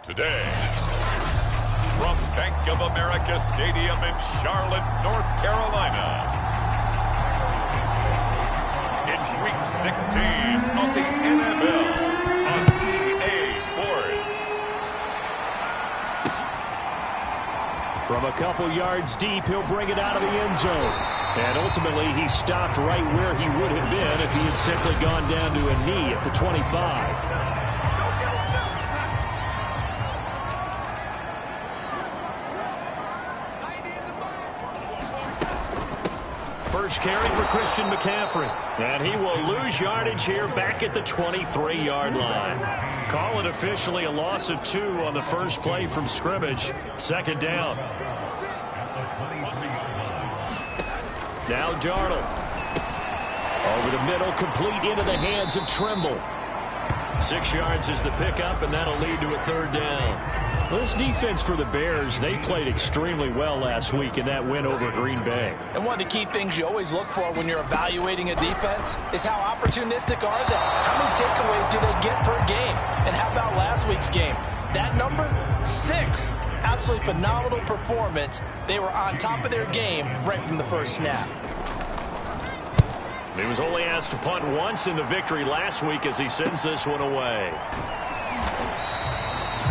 Today, from Bank of America Stadium in Charlotte, North Carolina, it's Week 16 of the NFL on EA Sports. From a couple yards deep, he'll bring it out of the end zone. And ultimately, he stopped right where he would have been if he had simply gone down to a knee at the 25. First carry for Christian McCaffrey. And he will lose yardage here back at the 23-yard line. Call it officially a loss of 2 on the first play from scrimmage. Second down. Now Darnold. Over the middle, complete into the hands of Trimble. 6 yards is the pickup, and that'll lead to a third down. This defense for the Bears, they played extremely well last week in that win over Green Bay. And one of the key things you always look for when you're evaluating a defense is how opportunistic are they? How many takeaways do they get per game? And how about last week's game? That number? 6. Absolutely phenomenal performance. They were on top of their game right from the first snap. He was only asked to punt once in the victory last week as he sends this one away.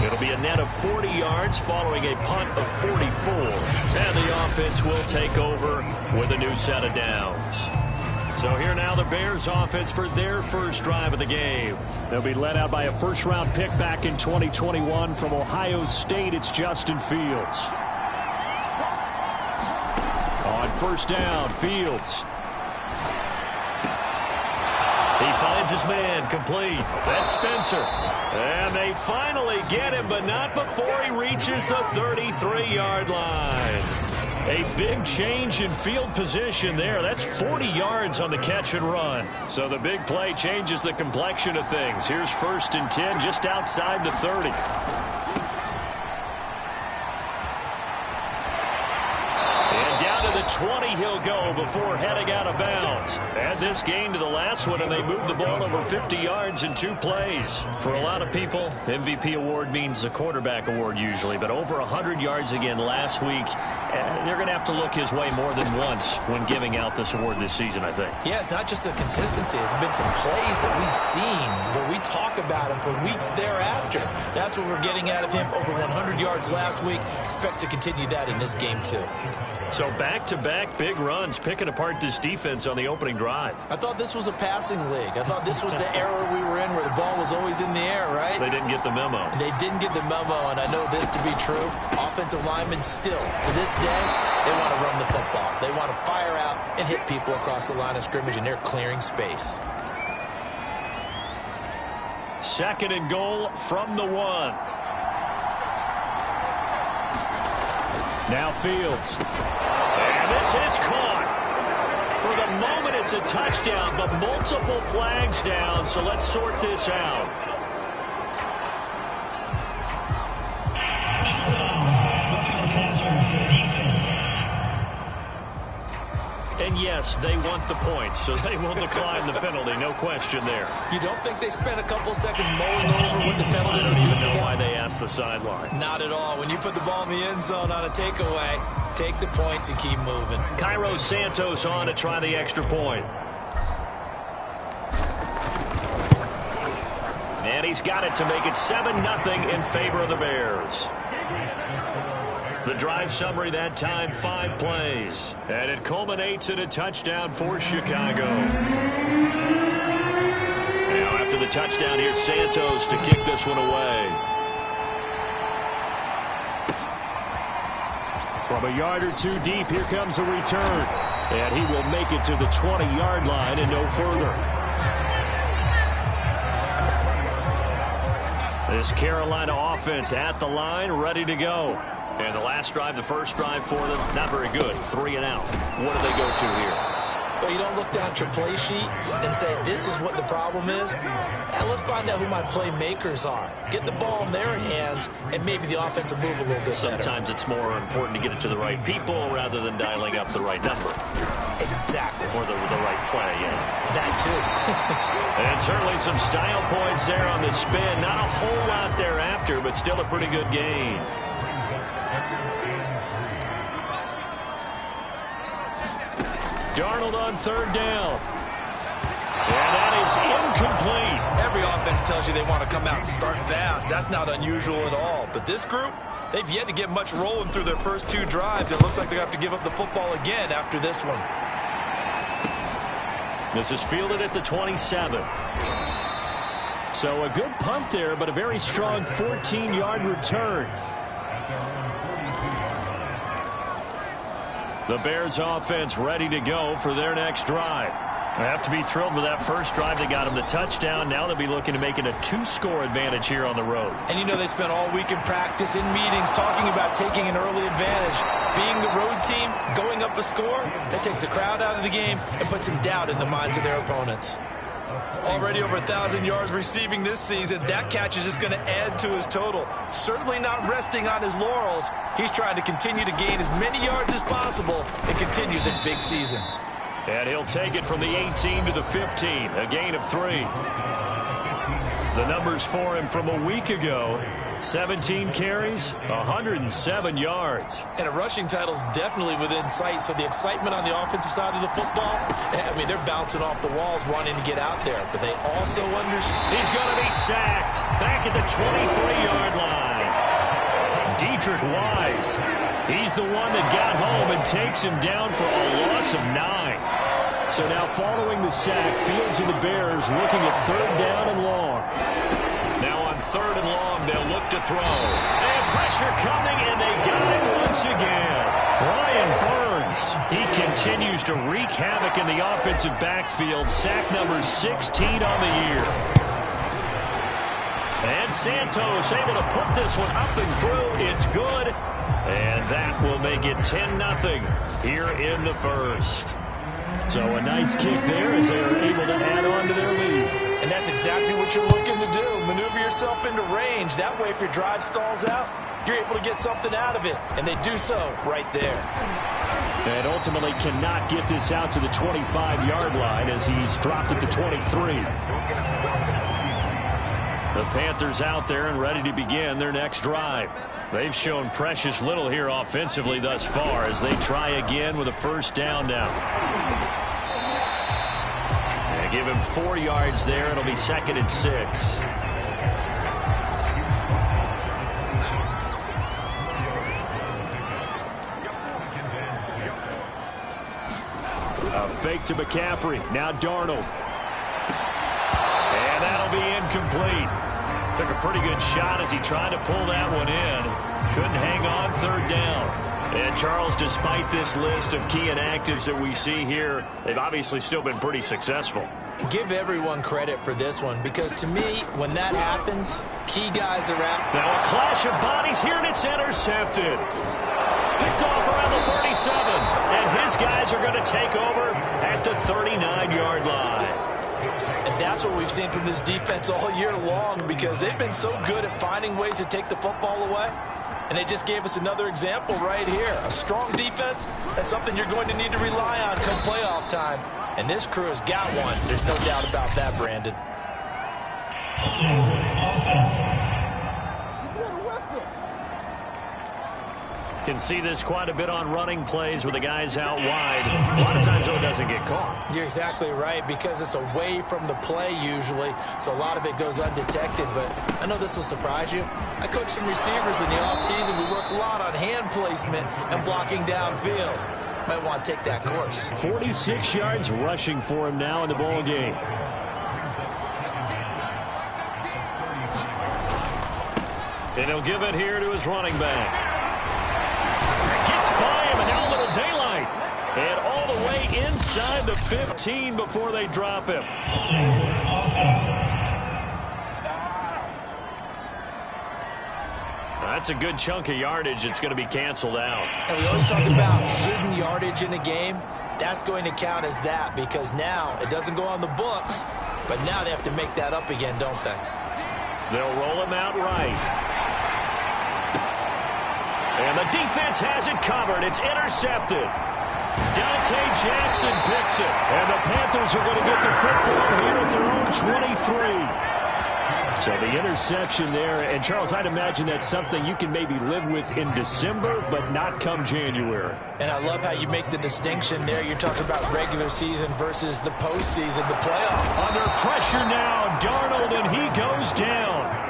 It'll be a net of 40 yards following a punt of 44. And the offense will take over with a new set of downs. So here now the Bears offense for their first drive of the game. They'll be led out by a first-round pick back in 2021 from Ohio State. It's Justin Fields. On first down, Fields. He finds his man, complete. That's Spencer. And they finally get him, but not before he reaches the 33-yard line. A big change in field position there. That's 40 yards on the catch and run. So the big play changes the complexion of things. Here's 1st and 10 just outside the 30. And down to the 20 he'll go before heading out of bounds. Add this gain to the last one, and they move the ball over 50 yards in 2 plays. For a lot of people, MVP award means a quarterback award usually, but over 100 yards again last week. They're going to have to look his way more than once when giving out this award this season, I think. Yeah, it's not just the consistency. There's been some plays that we've seen where we talk about him for weeks thereafter. That's what we're getting out of him. Over 100 yards last week. Expects to continue that in this game, too. So back-to-back big runs, picking apart this defense on the opening drive. I thought this was a passing league. I thought this was the era we were in where the ball was always in the air, right? They didn't get the memo. They didn't get the memo, and I know this to be true. Offensive linemen still, to this day, they want to run the football. They want to fire out and hit people across the line of scrimmage, and they're clearing space. 2nd and goal from the 1. Now Fields. And this is caught. For the moment, it's a touchdown, but multiple flags down, so let's sort this out. And yes, they want the points, so they will decline the penalty, no question there. You don't think they spent a couple seconds mulling over what the penalty I would don't do even for know them? why they asked the sideline. Not at all. When you put the ball in the end zone on a takeaway, take the points and keep moving. Cairo Santos on to try the extra point. And he's got it to make it 7-0 in favor of the Bears. The drive summary that time, 5 plays. And it culminates in a touchdown for Chicago. Now after the touchdown, here's Santos to kick this one away. From a yard or 2 deep, here comes a return. And he will make it to the 20-yard line and no further. This Carolina offense at the line, ready to go. And the last drive, the first drive for them, not very good. 3 and out. What do they go to here? Well, you don't look down at your play sheet and say, this is what the problem is. Now, let's find out who my playmakers are. Get the ball in their hands, and maybe the offense will move a little bit better. Sometimes it's more important to get it to the right people rather than dialing up the right number. Exactly. Or the right play, yeah. That too. And certainly some style points there on the spin. Not a whole lot thereafter, but still a pretty good gain. Darnold on third down. And that is incomplete. Every offense tells you they want to come out and start fast. That's not unusual at all. But this group, they've yet to get much rolling through their first 2 drives. It looks like they have to give up the football again after this one. This is fielded at the 27. So a good punt there, but a very strong 14-yard return. The Bears offense ready to go for their next drive. They have to be thrilled with that first drive. They got them the touchdown. Now they'll be looking to make it a 2-score advantage here on the road. And you know they spent all week in practice, in meetings, talking about taking an early advantage. Being the road team, going up a score, that takes the crowd out of the game and puts some doubt in the minds of their opponents. Already over 1,000 yards receiving this season. That catch is just going to add to his total. Certainly not resting on his laurels. He's trying to continue to gain as many yards as possible and continue this big season. And he'll take it from the 18 to the 15, a gain of 3. The numbers for him from a week ago: 17 carries, 107 yards. And a rushing title's definitely within sight, so the excitement on the offensive side of the football, I mean, they're bouncing off the walls wanting to get out there, but they also understand. He's going to be sacked back at the 23-yard line. Dietrich Wise, he's the one that got home and takes him down for a loss of 9. So now following the sack, Fields and the Bears looking at third down and long. Now on third and long, they'll look to throw. And pressure coming, and they got it once again. Brian Burns, he continues to wreak havoc in the offensive backfield. Sack number 16 on the year. And Santos able to put this one up and through. It's good. And that will make it 10-0 here in the first. So a nice kick there as they are able to add on to their lead. And that's exactly what you're looking to do. Maneuver yourself into range. That way, if your drive stalls out, you're able to get something out of it. And they do so right there. And ultimately cannot get this out to the 25-yard line as he's dropped it to 23. The Panthers out there and ready to begin their next drive. They've shown precious little here offensively thus far as they try again with a first down now. And give him 4 yards there. It'll be 2nd and 6. A fake to McCaffrey. Now Darnold. And that'll be incomplete. Took a pretty good shot as he tried to pull that one in. Couldn't hang on third down. And Charles, despite this list of key inactives that we see here, they've obviously still been pretty successful. Give everyone credit for this one, because to me, when that happens, key guys are out. Now a clash of bodies here, and it's intercepted. Picked off around the 37, and his guys are going to take over at the 39-yard line. And that's what we've seen from this defense all year long, because they've been so good at finding ways to take the football away. And they just gave us another example right here. A strong defense, that's something you're going to need to rely on come playoff time. And this crew has got one. There's no doubt about that, Brandon. Can see this quite a bit on running plays with the guys out wide. A lot of times, though, it doesn't get caught. You're exactly right, because it's away from the play usually, so a lot of it goes undetected. But I know this will surprise you. I coach some receivers in the offseason. We work a lot on hand placement and blocking downfield. Might want to take that course. 46 yards rushing for him now in the ball game. And he'll give it here to his running back. Gets by him, and now a little daylight. And all the way inside the 15 before they drop him. That's a good chunk of yardage. It's going to be canceled out. And we always talk about hidden yardage in a game. that's going to count as that, because now it doesn't go on the books, but now they have to make that up again, don't they? They'll roll him out right. And the defense has it covered. It's intercepted. Dante Jackson picks it. And the Panthers are going to get the football here at their own 23. So the interception there. And, Charles, I'd imagine that's something you can maybe live with in December, but not come January. And I love how you make the distinction there. You're talking about regular season versus the postseason, the playoff. Under pressure now, Darnold, and he goes down.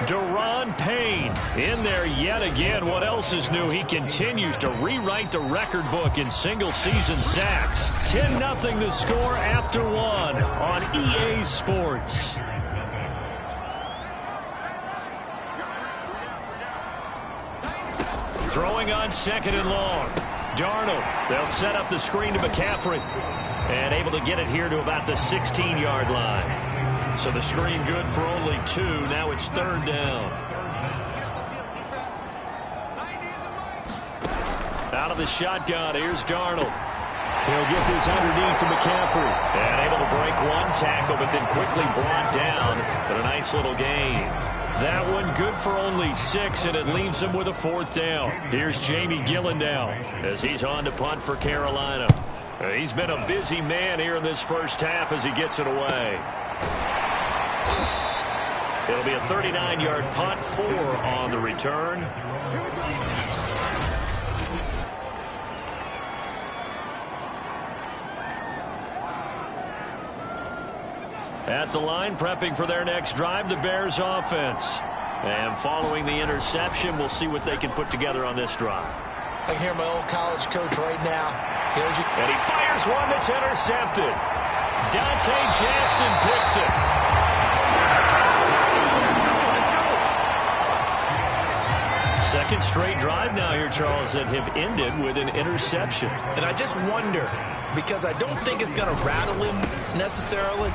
Daron Payne in there yet again. What else is new? He continues to rewrite the record book in single-season sacks. 10-0 the score after one on EA Sports. Throwing on second and long. Darnold, they'll set up the screen to McCaffrey. And able to get it here to about the 16-yard line. So the screen good for only 2. Now it's third down. Out of the shotgun, here's Darnold. He'll get this underneath to McCaffrey. And able to break one tackle, but then quickly brought down. But a nice little gain. That one good for only 6, and it leaves him with a fourth down. Here's Jamie Gillen now as he's on to punt for Carolina. He's been a busy man here in this first half as he gets it away. It'll be a 39-yard punt, 4 on the return. At the line, prepping for their next drive, the Bears offense. And following the interception, we'll see what they can put together on this drive. I can hear my old college coach right now. And he fires one that's intercepted. Dante Jackson picks it. Second straight drive now here, Charles, that have ended with an interception. And I just wonder, because I don't think it's going to rattle him necessarily.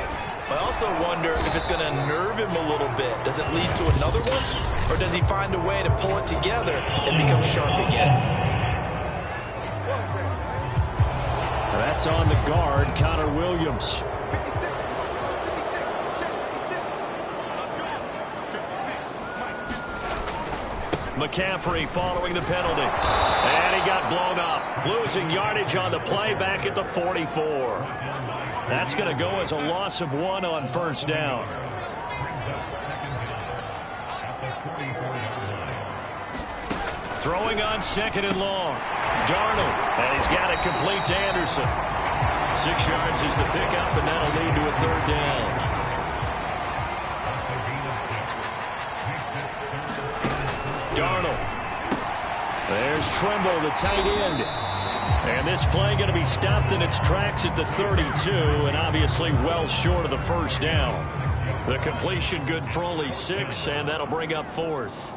I also wonder if it's going to nerve him a little bit. Does it lead to another one? Or does he find a way to pull it together and become sharp again? That's on the guard, Connor Williams. McCaffrey following the penalty. And he got blown up. Losing yardage on the play back at the 44. That's going to go as a loss of 1 on first down. Throwing on second and long. Darnold, and he's got it complete to Anderson. 6 yards is the pickup, and that'll lead to a third down. Darnold. There's Tremble, the tight end. And this play going to be stopped in its tracks at the 32, and obviously well short of the first down. The completion good for only 6, and that'll bring up fourth.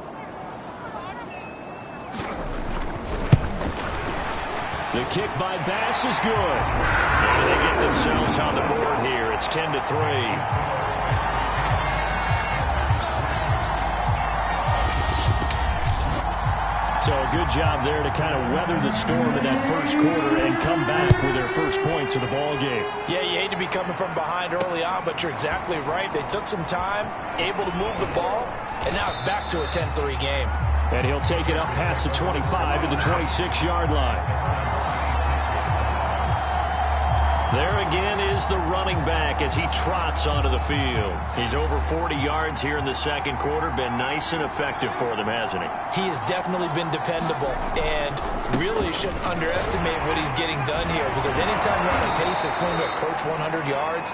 The kick by Bass is good. And they get themselves on the board here. It's 10-3. So a good job there to kind of weather the storm in that first quarter and come back with their first points of the ball game. Yeah, you hate to be coming from behind early on, but you're exactly right. They took some time, able to move the ball, and now it's back to a 10-3 game. And he'll take it up past the 25 to the 26-yard line. There again is the running back as he trots onto the field. He's over 40 yards here in the second quarter. Been nice and effective for them, hasn't he? He has definitely been dependable, and really shouldn't underestimate what he's getting done here, because anytime you're on a pace that's going to approach 100 yards,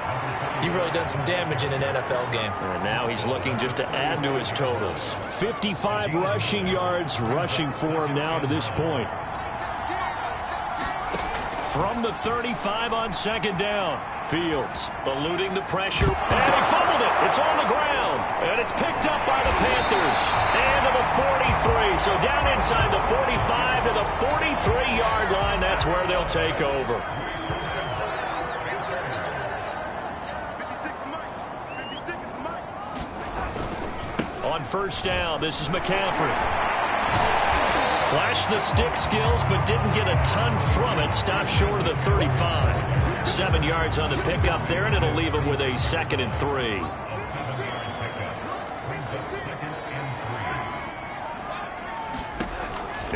you've really done some damage in an NFL game. And now he's looking just to add to his totals. 55 rushing yards rushing for him now to this point. From the 35 on second down. Fields eluding the pressure. And he fumbled it. It's on the ground. And it's picked up by the Panthers. And to the 43. So down inside the 45 to the 43-yard line. That's where they'll take over. On first down, this is McCaffrey. Flashed the stick skills, but didn't get a ton from it. Stopped short of the 35. 7 yards on the pickup there, and it'll leave him with a 2nd and 3.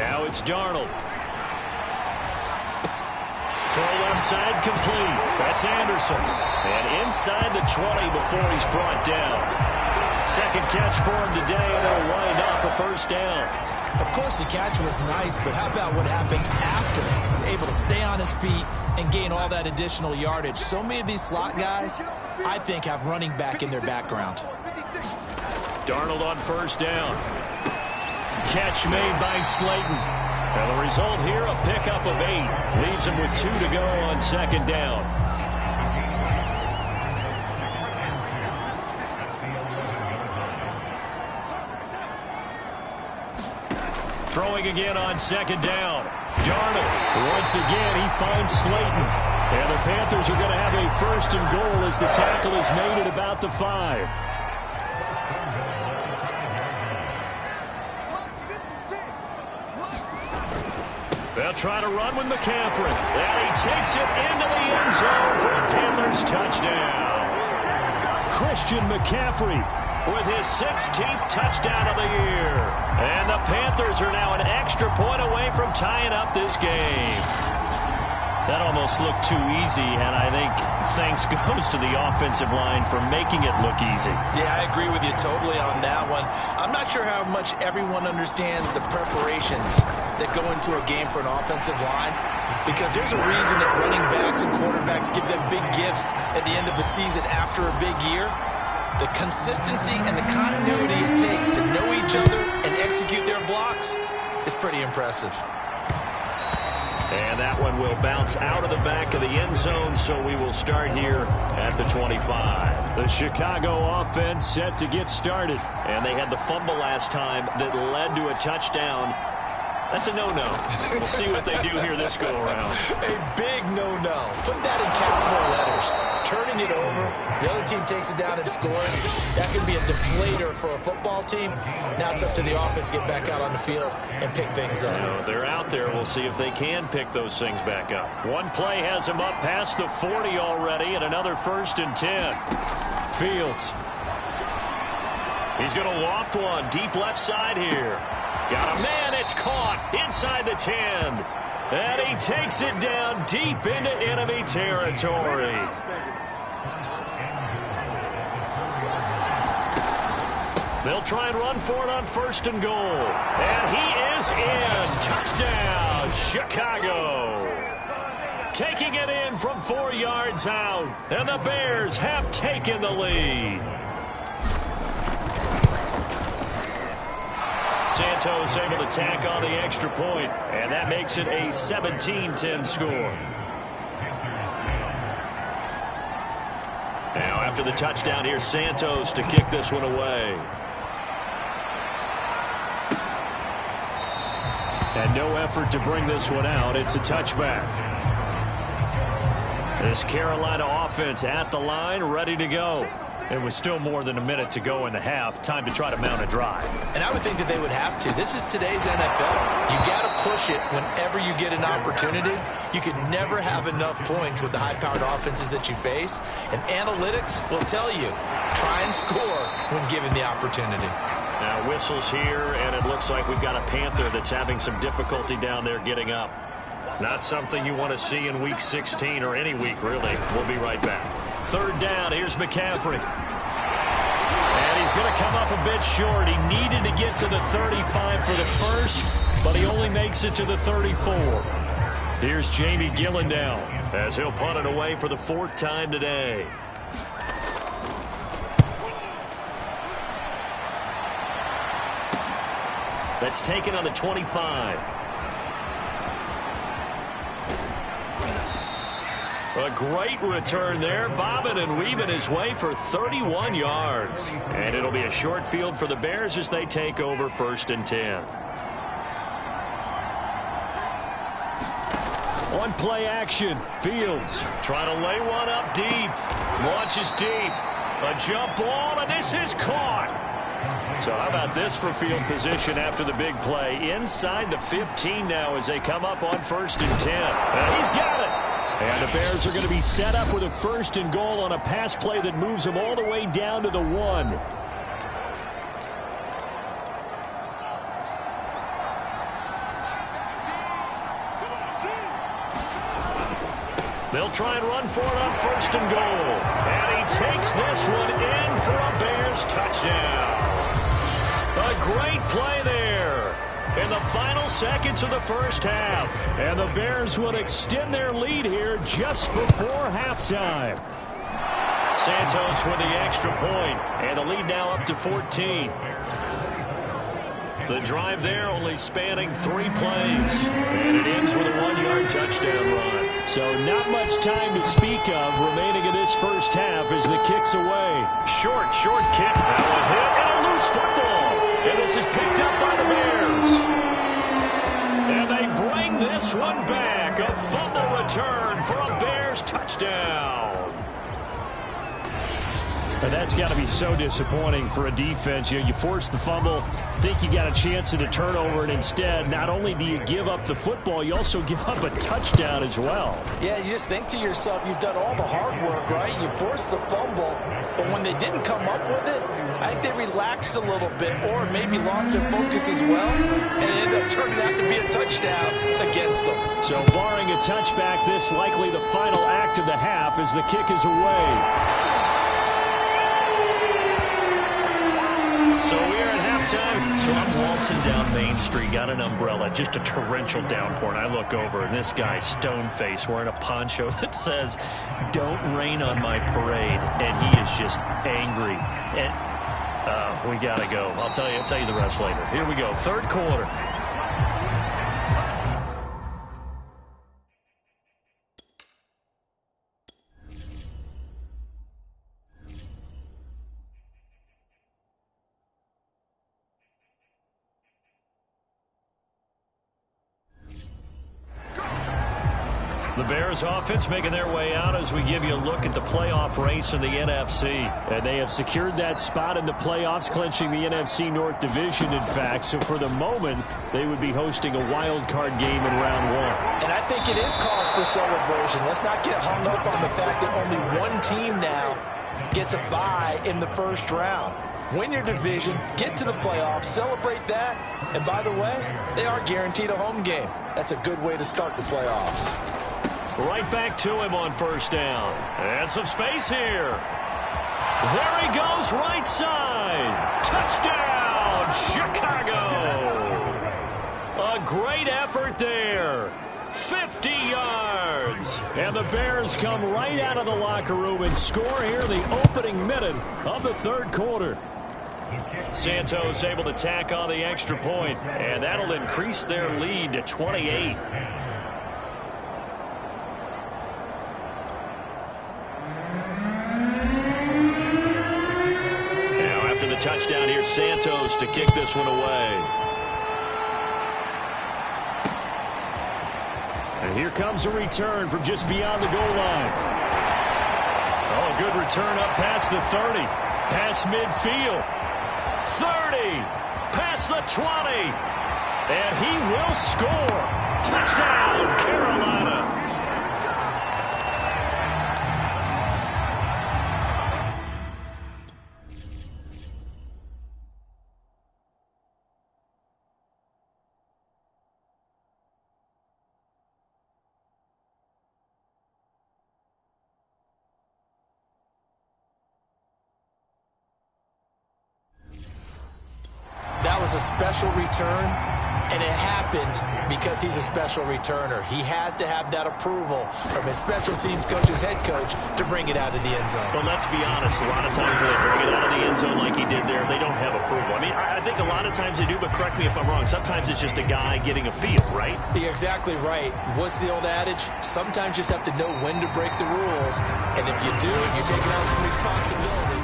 Now it's Darnold. Throw left side complete. That's Anderson. And inside the 20 before he's brought down. 2nd catch for him today, and it'll wind up a 1st down. Of course, the catch was nice, but how about what happened after? Able to stay on his feet and gain all that additional yardage. So many of these slot guys, I think, have running back in their background. Darnold on 1st down. Catch made by Slayton. And the result here, a pickup of 8. Leaves him with 2 to go on 2nd down. Throwing again on 2nd down. Darnold. Once again, he finds Slayton. And the Panthers are going to have a 1st and goal as the tackle is made at about the 5. They'll try to run with McCaffrey. And he takes it into the end zone for a Panthers touchdown. Christian McCaffrey with his 16th touchdown of the year. And the Panthers are now an extra point away from tying up this game. That almost looked too easy, and I think thanks goes to the offensive line for making it look easy. Yeah, I agree with you totally on that one. I'm not sure how much everyone understands the preparations that go into a game for an offensive line, because there's a reason that running backs and quarterbacks give them big gifts at the end of the season after a big year. The consistency and the continuity it takes to know each other and execute their blocks is pretty impressive. And that one will bounce out of the back of the end zone, so we will start here at the 25. The Chicago offense set to get started. And they had the fumble last time that led to a touchdown. That's a no-no. We'll see what they do here this go-around. A big no-no. Put that in capital letters. Turning it over, the other team takes it down and scores. That could be a deflator for a football team. Now it's up to the offense to get back out on the field and pick things up. No, they're out there. We'll see if they can pick those things back up. One play has them up past the 40 already, and another 1st and 10. Fields. He's going to loft one deep left side here. Got a man, it's caught inside the 10. And he takes it down deep into enemy territory. They'll try and run for it on 1st and goal. And he is in. Touchdown, Chicago. Taking it in from 4 yards out. And the Bears have taken the lead. Santos able to tack on the extra point, and that makes it a 17-10 score. Now after the touchdown, here's Santos to kick this one away. And no effort to bring this one out. It's a touchback. This Carolina offense at the line, ready to go. It was still more than a minute to go in the half. Time to try to mount a drive. And I would think that they would have to. This is today's NFL. You got to push it whenever you get an opportunity. You could never have enough points with the high-powered offenses that you face. And analytics will tell you, try and score when given the opportunity. Now whistles here, and it looks like we've got a Panther that's having some difficulty down there getting up. Not something you want to see in Week 16 or any week, really. We'll be right back. 3rd down, here's McCaffrey. And he's going to come up a bit short. He needed to get to the 35 for the first, but he only makes it to the 34. Here's Jamie Gillendow as he'll punt it away for the 4th time today. That's taken on the 25. A great return there, bobbing and weaving his way for 31 yards. And it'll be a short field for the Bears as they take over 1st and 10. On play action, Fields trying to lay one up deep. Launches deep. A jump ball, and this is caught. So how about this for field position after the big play? Inside the 15 now as they come up on 1st and 10. He's got it. And the Bears are going to be set up with a 1st and goal on a pass play that moves them all the way down to the 1. They'll try and run for it on 1st and goal. And he takes this one in for a Bears touchdown. A great play there in the final seconds of the first half. And the Bears would extend their lead here just before halftime. Santos with the extra point, and the lead now up to 14. The drive there only spanning 3 plays, and it ends with a 1-yard touchdown run. So not much time to speak of remaining in this first half as the kick's away. Short kick. Now a hit and a loose football. And this is picked up by the Bears. And they bring this one back. A fumble return for a Bears touchdown. And that's got to be so disappointing for a defense. You force the fumble, think you got a chance at a turnover, and instead, not only do you give up the football, you also give up a touchdown as well. Yeah, you just think to yourself, you've done all the hard work, right? You forced the fumble, but when they didn't come up with it, I think they relaxed a little bit or maybe lost their focus as well, and it ended up turning out to be a touchdown against them. So barring a touchback, this likely the final act of the half as the kick is away. So we're at halftime. So I'm waltzing down Main Street, got an umbrella, just a torrential downpour, and I look over, and this guy's stone-faced wearing a poncho that says, "Don't rain on my parade," and he is just angry. And we got to go. I'll tell you the rest later. Here we go, 3rd quarter. The Bears offense making their way out as we give you a look at the playoff race in the NFC. And they have secured that spot in the playoffs, clinching the NFC North Division, in fact. So for the moment, they would be hosting a wild card game in round 1. And I think it is cause for celebration. Let's not get hung up on the fact that only one team now gets a bye in the first round. Win your division, get to the playoffs, celebrate that. And by the way, they are guaranteed a home game. That's a good way to start the playoffs. Right back to him on 1st down. And some space here. There he goes, right side. Touchdown, Chicago. A great effort there. 50 yards. And the Bears come right out of the locker room and score here in the opening minute of the 3rd quarter. Santos able to tack on the extra point, and that'll increase their lead to 28. Touchdown here, Santos to kick this one away. And here comes a return from just beyond the goal line. Oh, a good return up past the 30. Past midfield. 30. Past the 20. And he will score. Touchdown, Carolina. That was a special return, and it happened because he's a special returner. He has to have that approval from his special teams coach, his head coach, to bring it out of the end zone. But let's be honest, a lot of times when they bring it out of the end zone like he did there, they don't have approval. I mean, I think a lot of times they do, but correct me if I'm wrong. Sometimes it's just a guy getting a feel, right? You're exactly right. What's the old adage? Sometimes you just have to know when to break the rules, and if you do, you're taking on some responsibility.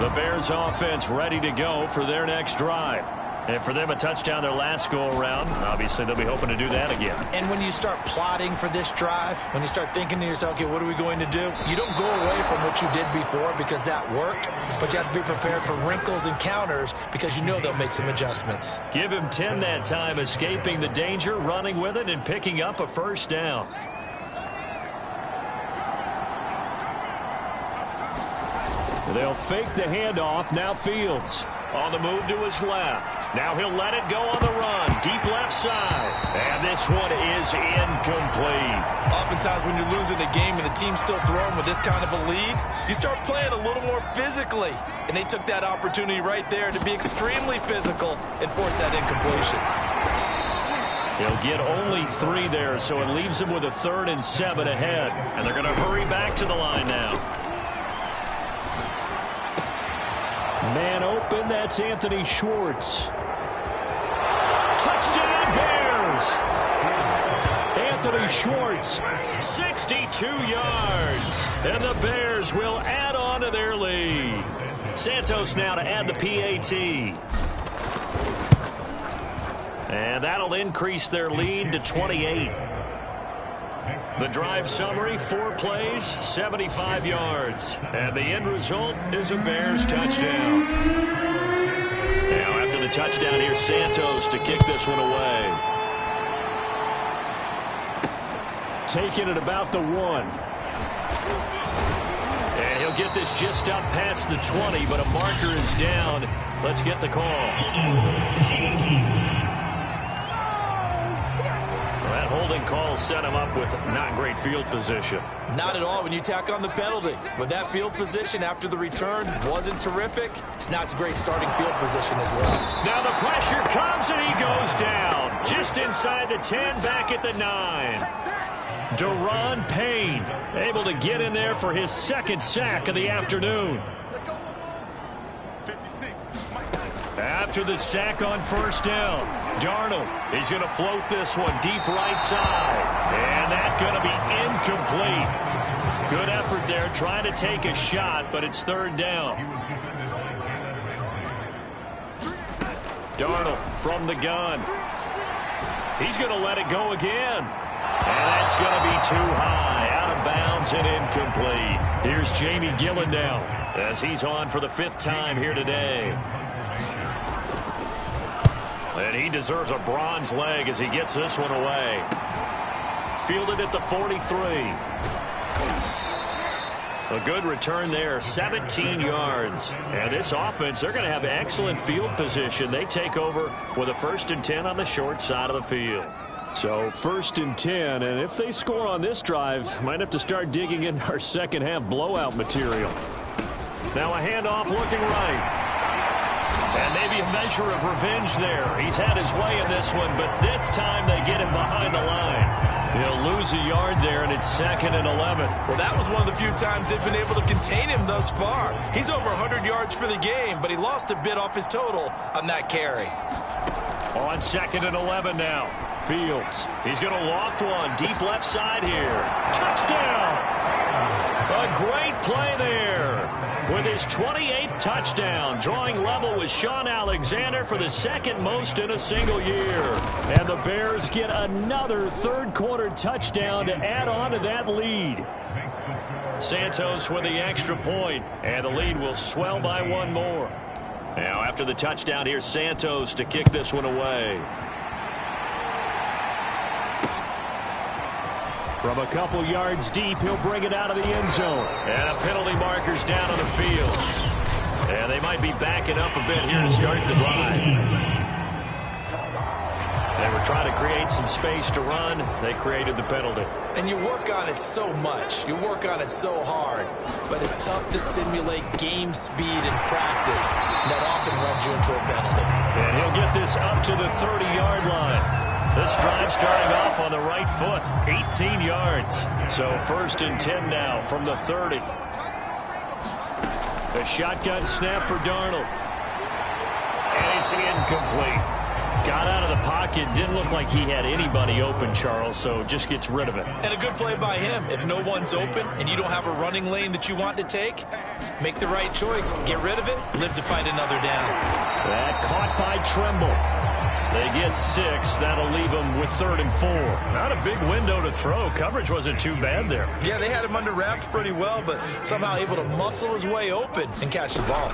The Bears offense ready to go for their next drive. And for them, a touchdown their last go-around. Obviously, they'll be hoping to do that again. And when you start plotting for this drive, when you start thinking to yourself, okay, what are we going to do? You don't go away from what you did before because that worked, but you have to be prepared for wrinkles and counters because you know they'll make some adjustments. Give him 10 that time, escaping the danger, running with it, and picking up a first down. They'll fake the handoff. Now Fields on the move to his left. Now he'll let it go on the run. Deep left side. And this one is incomplete. Oftentimes when you're losing a game and the team's still throwing with this kind of a lead, you start playing a little more physically. And they took that opportunity right there to be extremely physical and force that incompletion. He'll get only 3 there, so it leaves him with a 3rd and 7 ahead. And they're going to hurry back to the line now. Man open, that's Anthony Schwartz. Touchdown Bears! Anthony Schwartz, 62 yards. And the Bears will add on to their lead. Santos now to add the PAT. And that'll increase their lead to 28. The drive summary, 4 plays, 75 yards. And the end result is a Bears touchdown. Now after the touchdown, here's Santos to kick this one away. Taking it about the 1. And he'll get this just up past the 20, but a marker is down. Let's get the call. That holding call set him up with not great field position. Not at all when you tack on the penalty. But that field position after the return wasn't terrific. It's not a great starting field position as well. Now the pressure comes and he goes down. Just inside the 10, back at the 9. Daron Payne able to get in there for his 2nd sack of the afternoon. After the sack on first down, Darnold, he's going to float this one deep right side. And that's going to be incomplete. Good effort there trying to take a shot, but it's 3rd down. Darnold from the gun. He's going to let it go again. And that's going to be too high, out of bounds and incomplete. Here's Jamie Gillen now as he's on for the 5th time here today. And he deserves a bronze leg as he gets this one away. Fielded at the 43. A good return there, 17 yards. And this offense, they're going to have excellent field position. They take over with a 1st and 10 on the short side of the field. So 1st and 10, and if they score on this drive, might have to start digging in our second half blowout material. Now a handoff looking right. And maybe a measure of revenge there. He's had his way in this one, but this time they get him behind the line. He'll lose a yard there, and it's 2nd and 11. Well, that was one of the few times they've been able to contain him thus far. He's over 100 yards for the game, but he lost a bit off his total on that carry. On 2nd and 11 now. Fields. He's going to loft one deep left side here. Touchdown! A great play there. With his 28th touchdown, drawing level with Sean Alexander for the 2nd most in a single year. And the Bears get another 3rd quarter touchdown to add on to that lead. Santos with the extra point, and the lead will swell by 1 more. Now after the touchdown, here's Santos to kick this one away. From a couple yards deep, he'll bring it out of the end zone. And a penalty marker's down on the field. And they might be backing up a bit here to start the drive. They were trying to create some space to run. They created the penalty. And you work on it so much. You work on it so hard. But it's tough to simulate game speed in practice. That often runs you into a penalty. And he'll get this up to the 30-yard line. This drive starting off on the right foot, 18 yards. So 1st and 10 now from the 30. A shotgun snap for Darnold. And it's incomplete. Got out of the pocket. Didn't look like he had anybody open, Charles, so just gets rid of it. And a good play by him. If no one's open and you don't have a running lane that you want to take, make the right choice. Get rid of it. Live to fight another down. That caught by Tremble. They get 6. That'll leave them with 3rd and 4. Not a big window to throw. Coverage wasn't too bad there. Yeah, they had him under wraps pretty well, but somehow able to muscle his way open and catch the ball.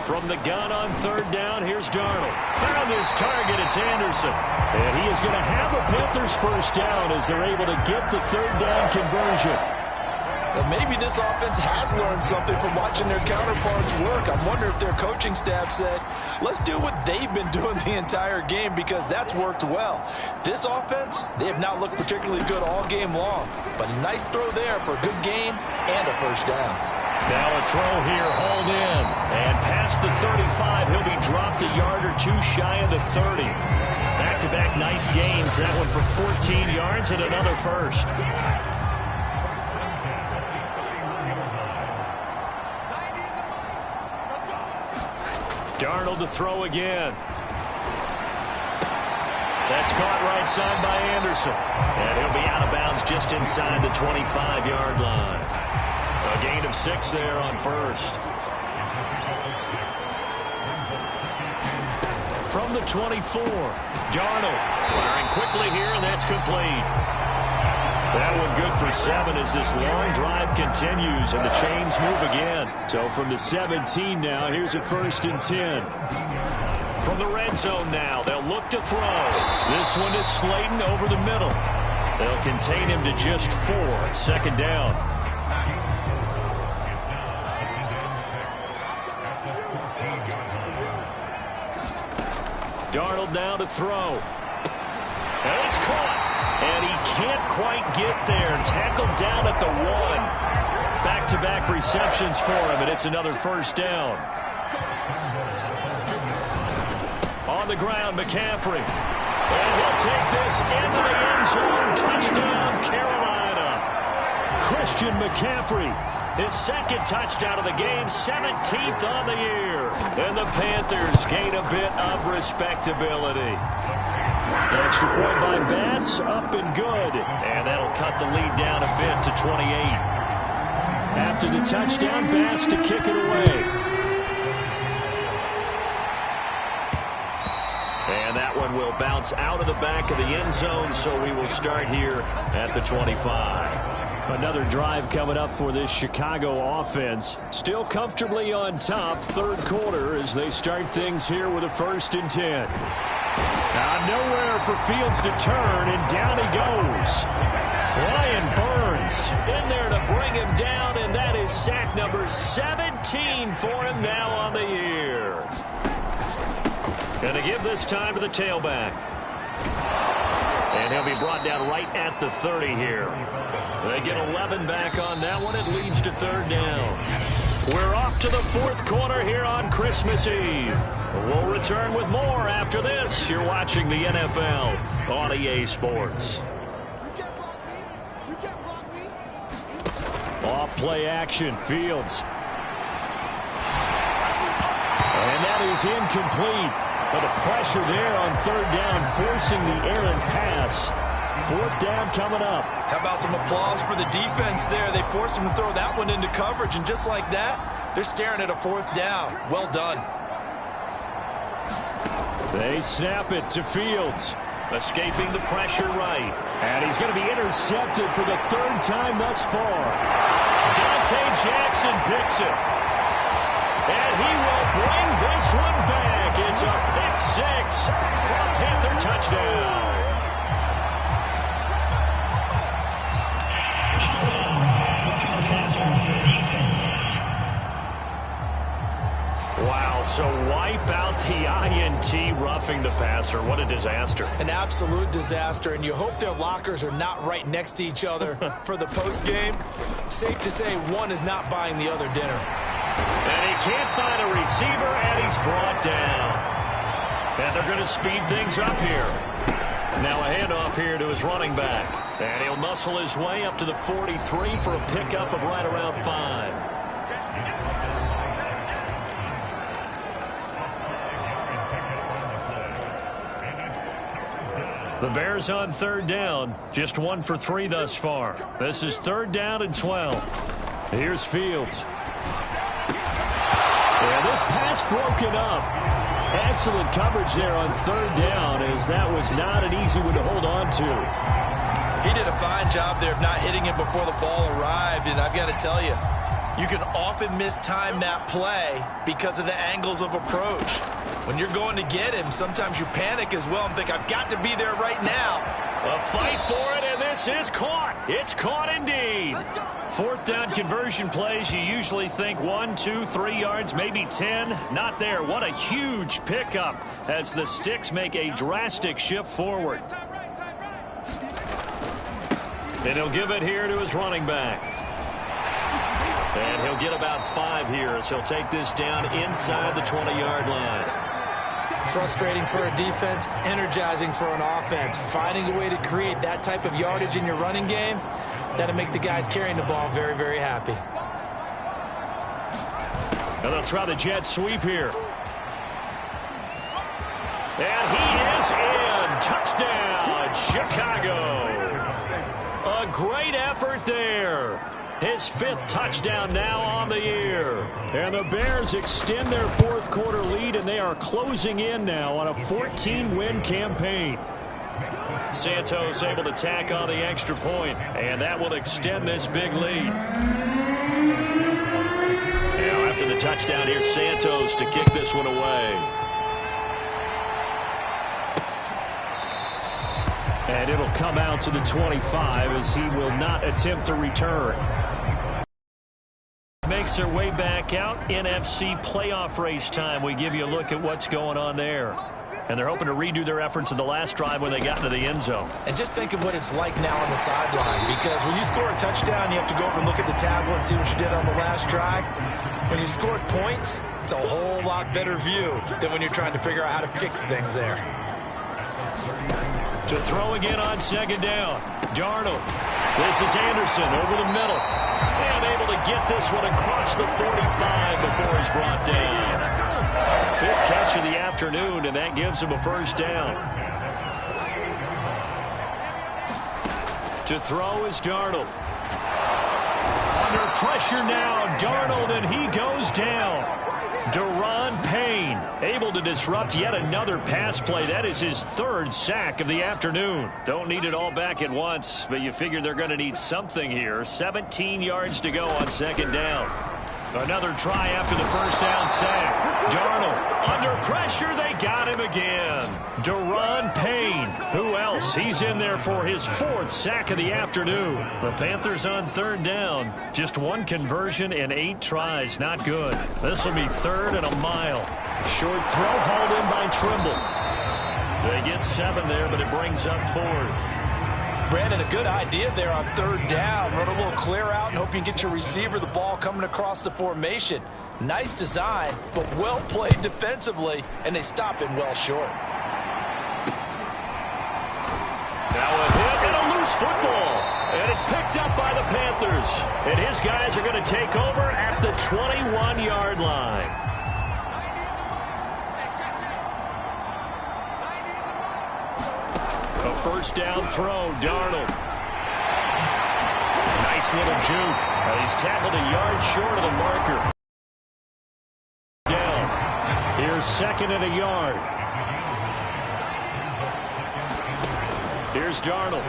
From the gun on 3rd down, here's Darnold. Found his target. It's Anderson. And he is going to have a Panthers first down as they're able to get the 3rd down conversion. Well, maybe this offense has learned something from watching their counterparts work. I wonder if their coaching staff said, let's do what they've been doing the entire game because that's worked well. This offense, they have not looked particularly good all game long. But a nice throw there for a good game and a first down. Now a throw here, hauled in. And past the 35, he'll be dropped a yard or 2 shy of the 30. Back-to-back nice gains. That one for 14 yards and another first. Darnold to throw again. That's caught right side by Anderson. And he'll be out of bounds just inside the 25-yard line. A gain of 6 there on first. From the 24, Darnold firing quickly here, and that's complete. That one good for 7 as this long drive continues and the chains move again. So from the 17 now, here's a 1st and 10. From the red zone now, they'll look to throw. This one is Slayton over the middle. They'll contain him to just 4. 2nd down. Darnold now to throw. And it's caught. And he can't quite get there. Tackled down at the 1. Back-to-back receptions for him, and it's another first down. On the ground, McCaffrey. And he'll take this into the end zone. Touchdown, Carolina. Christian McCaffrey, his 2nd touchdown of the game, 17th on the year. And the Panthers gain a bit of respectability. Extra point by Bass, up and good. And that'll cut the lead down a bit to 28. After the touchdown, Bass to kick it away. And that one will bounce out of the back of the end zone, so we will start here at the 25. Another drive coming up for this Chicago offense. Still comfortably on top, 3rd quarter, as they start things here with a 1st and 10. Now nowhere for Fields to turn, and down he goes. Brian Burns in there to bring him down, and that is sack number 17 for him now on the year. Going to give this time to the tailback. And he'll be brought down right at the 30 here. They get 11 back on that one. It leads to 3rd down. We're off to the 4th quarter here on Christmas Eve. We'll return with more after this. You're watching the NFL on EA Sports. Off play action, Fields. And that is incomplete. But the pressure there on 3rd down, forcing the errant pass. 4th down coming up. How about some applause for the defense there? They forced him to throw that one into coverage, and just like that, they're staring at a 4th down. Well done. They snap it to Fields. Escaping the pressure right. And he's going to be intercepted for the 3rd time thus far. Dante Jackson picks it. And he will bring this one back. It's a pick 6 for a Panther touchdown. Wow, so wipe out the INT, roughing the passer. What a disaster. An absolute disaster, and you hope their lockers are not right next to each other for the postgame. Safe to say one is not buying the other dinner. And he can't find a receiver, and he's brought down. And they're going to speed things up here. Now a handoff here to his running back. And he'll muscle his way up to the 43 for a pickup of right around 5. The Bears on third down, just 1 for 3 thus far. This is 3rd down and 12. Here's Fields. And this pass broken up. Excellent coverage there on 3rd down, as that was not an easy one to hold on to. He did a fine job there of not hitting him before the ball arrived, and I've got to tell you, you can often mistime that play because of the angles of approach. When you're going to get him, sometimes you panic as well and think, I've got to be there right now. A fight for it, and this is caught. It's caught indeed. 4th down conversion plays, you usually think 1, 2, 3 yards, maybe 10. Not there. What a huge pickup as the Sticks make a drastic shift forward. And he'll give it here to his running back. And he'll get about 5 here as he'll take this down inside the 20-yard line. Frustrating for a defense, energizing for an offense. Finding a way to create that type of yardage in your running game, that'll make the guys carrying the ball very, very happy. And they'll try the jet sweep here. And he is in. Touchdown, Chicago. A great effort there. His 5th touchdown now on the year. And the Bears extend their 4th quarter lead, and they are closing in now on a 14-win campaign. Santos able to tack on the extra point, and that will extend this big lead. Now after the touchdown, here's Santos to kick this one away. And it'll come out to the 25 as he will not attempt to return. Makes their way back out. NFC playoff race time. We give you a look at what's going on there. And they're hoping to redo their efforts in the last drive when they got into the end zone. And just think of what it's like now on the sideline, because when you score a touchdown, you have to go over and look at the tablet and see what you did on the last drive. When you scored points, it's a whole lot better view than when you're trying to figure out how to fix things there. To throw again on 2nd down. Darnold. This is Anderson over the middle. And able to get this one across the 45 before he's brought down. 5th catch of the afternoon, and that gives him a 1st down. To throw is Darnold. Under pressure now, Darnold, and he goes down. Daron Payne able to disrupt yet another pass play. That is his 3rd sack of the afternoon. Don't need it all back at once, but you figure they're going to need something here. 17 yards to go on 2nd down. Another try after the 1st down sack. Darnold under pressure. They got him again. Daron Payne. Who else? He's in there for his 4th sack of the afternoon. The Panthers on 3rd down. Just 1 conversion and 8 tries. Not good. This will be 3rd and a mile. Short throw hauled in by Trimble. They get 7 there, but it brings up 4th. Brandon, a good idea there on 3rd down. Run a little clear out and hope you can get your receiver the ball coming across the formation. Nice design, but well played defensively, and they stop him well short. Now a hit and a loose football. And it's picked up by the Panthers. And his guys are going to take over at the 21-yard line. A 1st down throw, Darnold. Nice little juke. He's tackled a yard short of the marker. Down. Here's 2nd and a yard. Here's Darnold.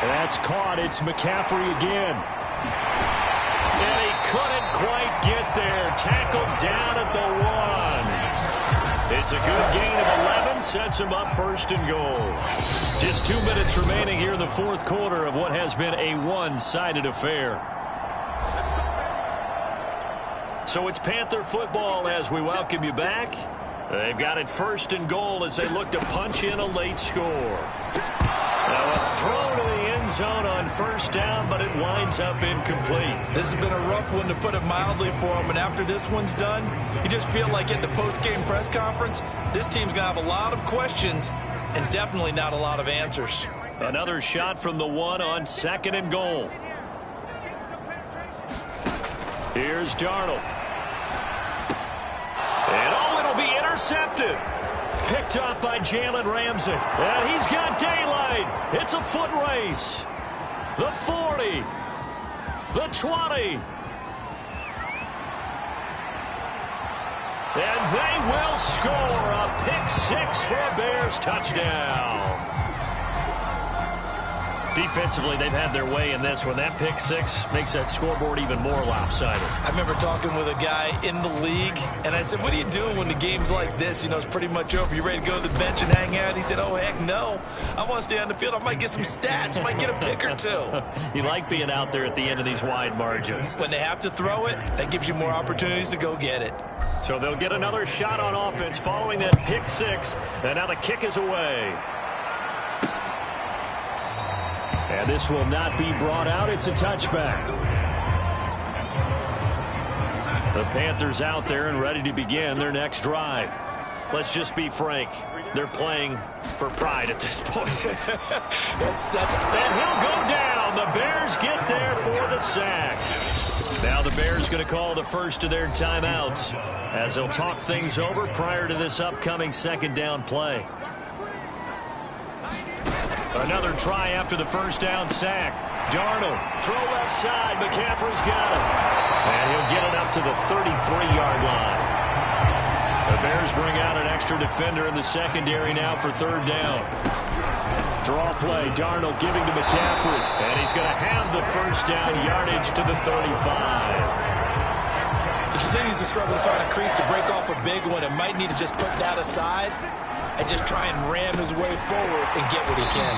That's caught. It's McCaffrey again. And he couldn't quite get there. Tackled down at the 1. It's a good gain of 11. Sets him up 1st and goal. Just 2 minutes remaining here in the 4th quarter of what has been a one-sided affair. So it's Panther football as we welcome you back. They've got it 1st and goal as they look to punch in a late score. Now a throw to the end zone on 1st down, but it winds up incomplete. This has been a rough one, to put it mildly, for him. And after this one's done, you just feel like at the post-game press conference, this team's going to have a lot of questions and definitely not a lot of answers. Another shot from the 1 on 2nd and goal. Here's Darnold. And it'll be intercepted. picked up by Jalen Ramsey. And he's got daylight. It's a foot race. The 40. The 20. And they will score a pick six for a Bears touchdown. Defensively, they've had their way in this one. That pick six makes that scoreboard even more lopsided. I remember talking with a guy in the league, and I said, what do you do when the game's like this? You know, it's pretty much over. You ready to go to the bench and hang out? He said, oh, heck no. I want to stay on the field. I might get some stats. I might get a pick or two. You like being out there at the end of these wide margins. When they have to throw it, that gives you more opportunities to go get it. So they'll get another shot on offense following that pick six. And now the kick is away. And this will not be brought out. It's a touchback. The Panthers out there and ready to begin their next drive. Let's just be frank. They're playing for pride at this point. And he'll go down. The Bears get there for the sack. Now the Bears going to call the first of their timeouts as they'll talk things over prior to this upcoming second down play. Another try after the first down sack. Darnold, throw left side. McCaffrey's got it. And he'll get it up to the 33-yard line. The Bears bring out an extra defender in the secondary now for third down. Draw play. Darnold giving to McCaffrey. And he's going to have the first down yardage to the 35. He continues to struggle to find a crease to break off a big one and might need to just put that aside and just try and ram his way forward and get what he can.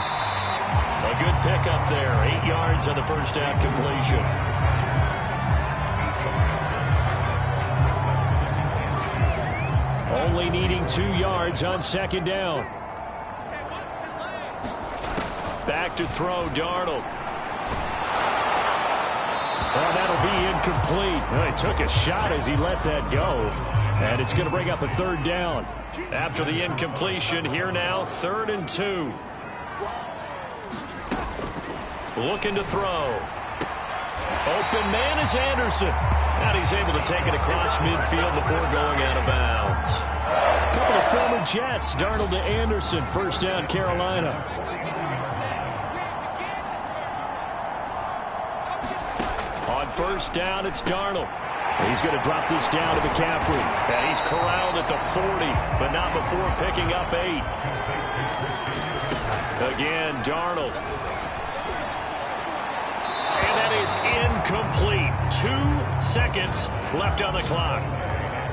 A good pickup there. 8 yards on the first down completion. Only needing 2 yards on second down. Back to throw, Darnold. Well, that'll be incomplete. Well, he took a shot as he let that go. And it's going to bring up a third down. After the incompletion, here now, 3rd and 2. Looking to throw. Open man is Anderson. And he's able to take it across midfield before going out of bounds. A couple of former Jets. Darnold to Anderson. First down, Carolina. On first down, it's Darnold. He's going to drop this down to McCaffrey. And he's corralled at the 40, but not before picking up 8. Again, Darnold. And that is incomplete. 2 seconds left on the clock.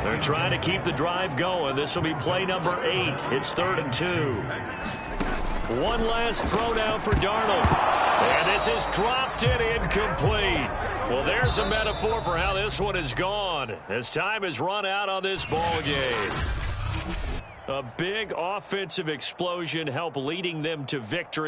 They're trying to keep the drive going. This will be play number 8. It's 3rd and 2. One last throw down for Darnold. And this is dropped and incomplete. Well, there's a metaphor for how this one is gone as time has run out on this ball game. A big offensive explosion helped leading them to victory.